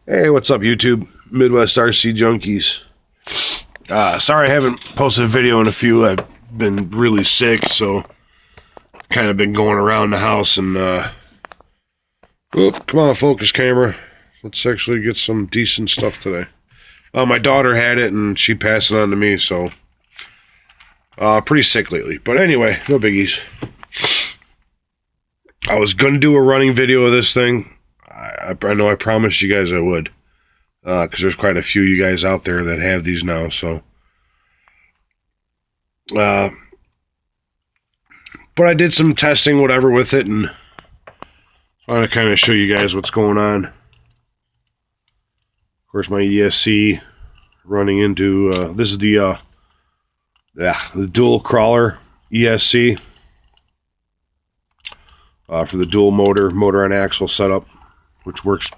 Hey, what's up, YouTube? Midwest RC Junkies. Sorry I haven't posted a video in a few. I've been really sick, so kind of been going around the house and, come on, focus camera. Let's actually get some decent stuff today. My daughter had it, and she passed it on to me, so pretty sick lately. But anyway, no biggies. I was going to do a running video of this thing. I know I promised you guys I would, because there's quite a few of you guys out there that have these now, so. But I did some testing, whatever, with it, and I want to kind of show you guys what's going on. Of course, my ESC running into, this is the dual crawler ESC for the dual motor and axle setup, which works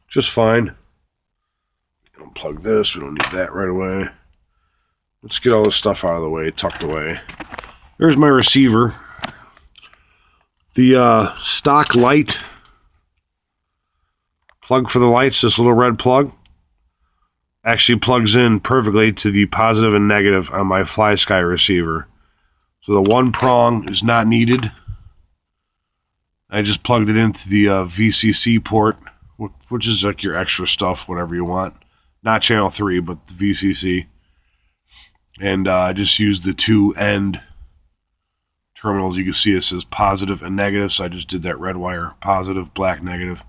just fine. Unplug this, we don't need that right away. Let's get all this stuff out of the way, tucked away. There's my receiver. The stock light plug for the lights, this little red plug, actually plugs in perfectly to the positive and negative on my FlySky receiver. So the one prong is not needed. I just plugged it into the VCC port, which is like your extra stuff, whatever you want. Not channel 3, but the VCC. And I just used the two end terminals. You can see it says positive and negative, so I just did that red wire, positive, black, negative,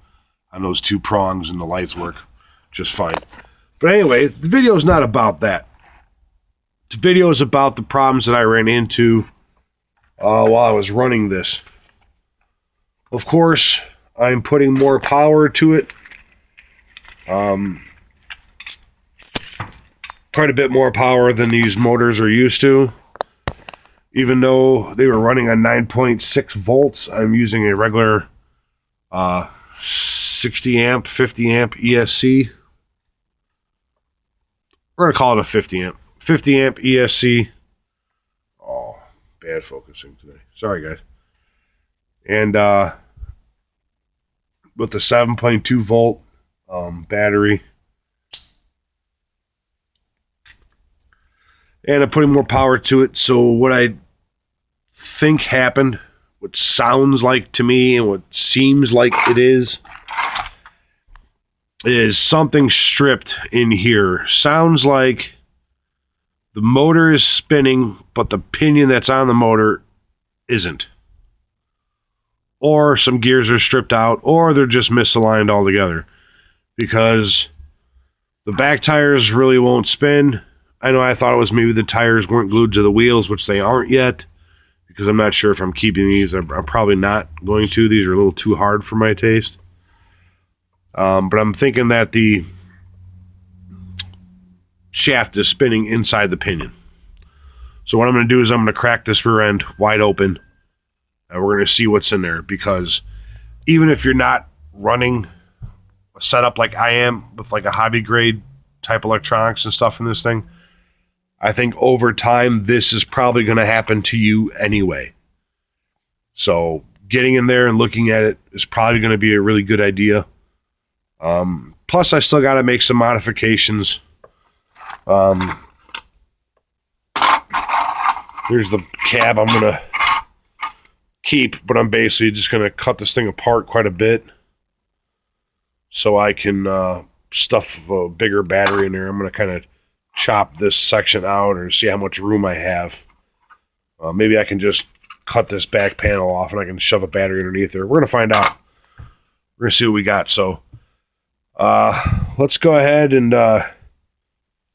on those two prongs, and the lights work just fine. But anyway, the video is not about that. The video is about the problems that I ran into while I was running this. Of course, I'm putting more power to it. Quite a bit more power than these motors are used to. Even though they were running on 9.6 volts, I'm using a regular 60 amp, 50 amp ESC. We're going to call it a 50 amp. 50 amp ESC. Oh, bad focusing today. Sorry, guys. And with the 7.2 volt battery. And I'm putting more power to it. So what I think happened, what sounds like to me and what seems like it is something stripped in here. Sounds like the motor is spinning, but the pinion that's on the motor isn't. Or some gears are stripped out, or they're just misaligned altogether. Because the back tires really won't spin. I know I thought it was maybe the tires weren't glued to the wheels, which they aren't yet, because I'm not sure if I'm keeping these. I'm probably not going to. These are a little too hard for my taste. But I'm thinking that the shaft is spinning inside the pinion. So what I'm going to do is I'm going to crack this rear end wide open, and we're going to see what's in there, because even if you're not running a setup like I am with like a hobby grade type electronics and stuff in this thing, I think over time this is probably going to happen to you anyway. So getting in there and looking at it is probably going to be a really good idea. Plus I still got to make some modifications. Here's the cab I'm going to keep, but I'm basically just going to cut this thing apart quite a bit so I can stuff a bigger battery in there. I'm going to kind of chop this section out or see how much room I have. Maybe I can just cut this back panel off and I can shove a battery underneath there. We're going to find out. We're going to see what we got. So let's go ahead and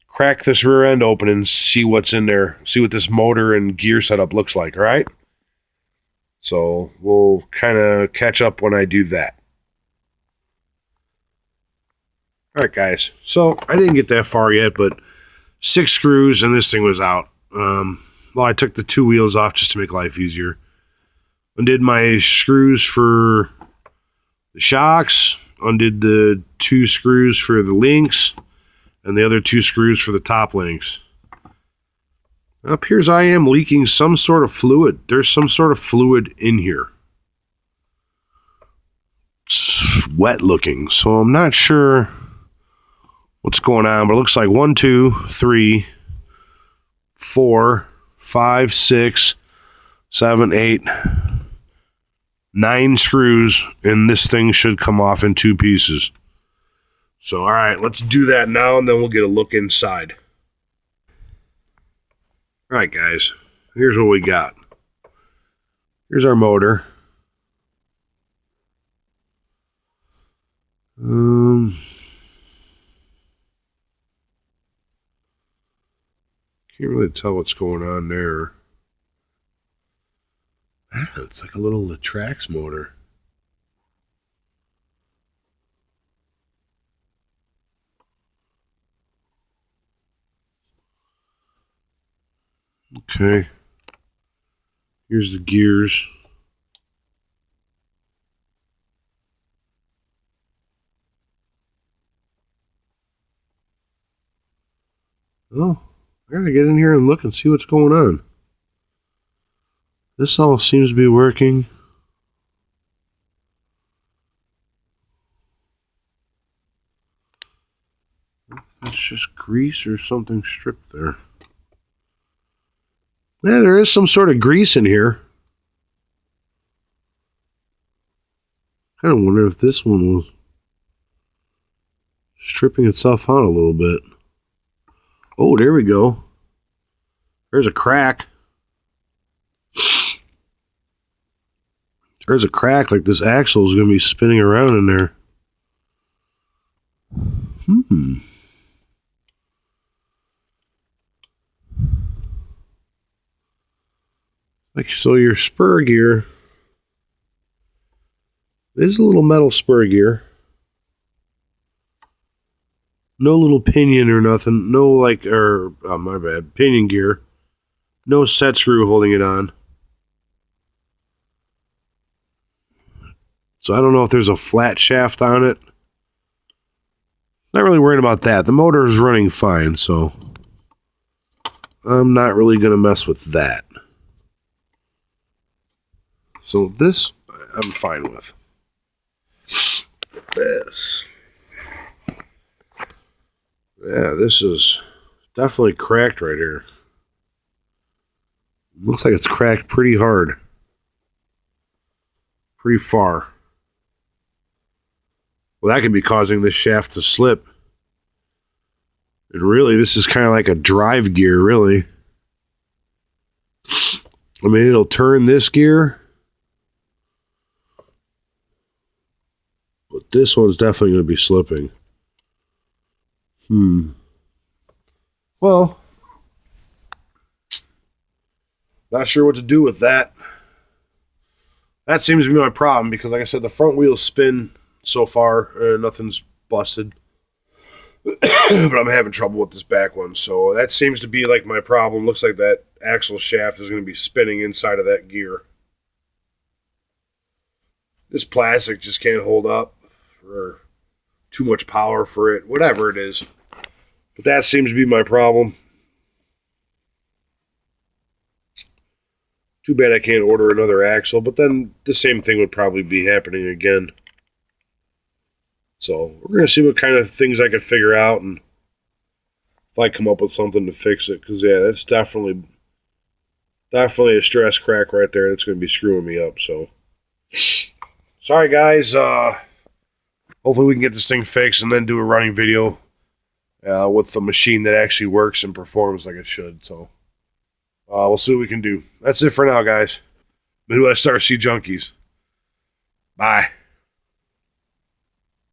crack this rear end open and see what's in there. See what this motor and gear setup looks like, all right? So we'll kind of catch up when I do that. All right, guys. So I didn't get that far yet, but 6 screws and this thing was out. Well, I took the 2 wheels off just to make life easier. Undid my screws for the shocks. Undid the 2 screws for the links. And the other 2 screws for the top links. It appears I am leaking some sort of fluid. There's some sort of fluid in here. It's wet looking, so I'm not sure what's going on, but it looks like 1, 2, 3, 4, 5, 6, 7, 8, 9 screws, and this thing should come off in 2 pieces. So, all right, let's do that now, and then we'll get a look inside. All right, guys, here's what we got. Here's our motor. Can't really tell what's going on there. It's like a little Latrax motor. Okay. Here's the gears. Oh, I gotta get in here and look and see what's going on. This all seems to be working. That's just grease or something stripped there. Yeah, there is some sort of grease in here. Kind of wonder if this one was stripping itself out a little bit. Oh, there we go. There's a crack. There's a crack, like this axle is going to be spinning around in there. Like, so your spur gear is a little metal spur gear. No little pinion or nothing. No, like, oh, my bad. Pinion gear. No set screw holding it on. So I don't know if there's a flat shaft on it. Not really worried about that. The motor is running fine, so I'm not really going to mess with that. So this, I'm fine with. This. Yeah, this is definitely cracked right here. Looks like it's cracked pretty hard. Pretty far. Well, that could be causing this shaft to slip. And really, this is kind of like a drive gear, really. I mean, it'll turn this gear. But this one's definitely going to be slipping. Well, not sure what to do with that. That seems to be my problem because, like I said, the front wheels spin so far, nothing's busted. But I'm having trouble with this back one, so that seems to be like my problem. Looks like that axle shaft is going to be spinning inside of that gear. This plastic just can't hold up, or too much power for it, whatever it is. But that seems to be my problem. Too bad I can't order another axle, but then the same thing would probably be happening again. So we're going to see what kind of things I can figure out, and if I come up with something to fix it. Because, yeah, that's definitely a stress crack right there. That's going to be screwing me up. So, sorry, guys. Hopefully we can get this thing fixed and then do a running video with the machine that actually works and performs like it should. So, we'll see what we can do. That's it for now, guys. Midwest RC Junkies. Bye.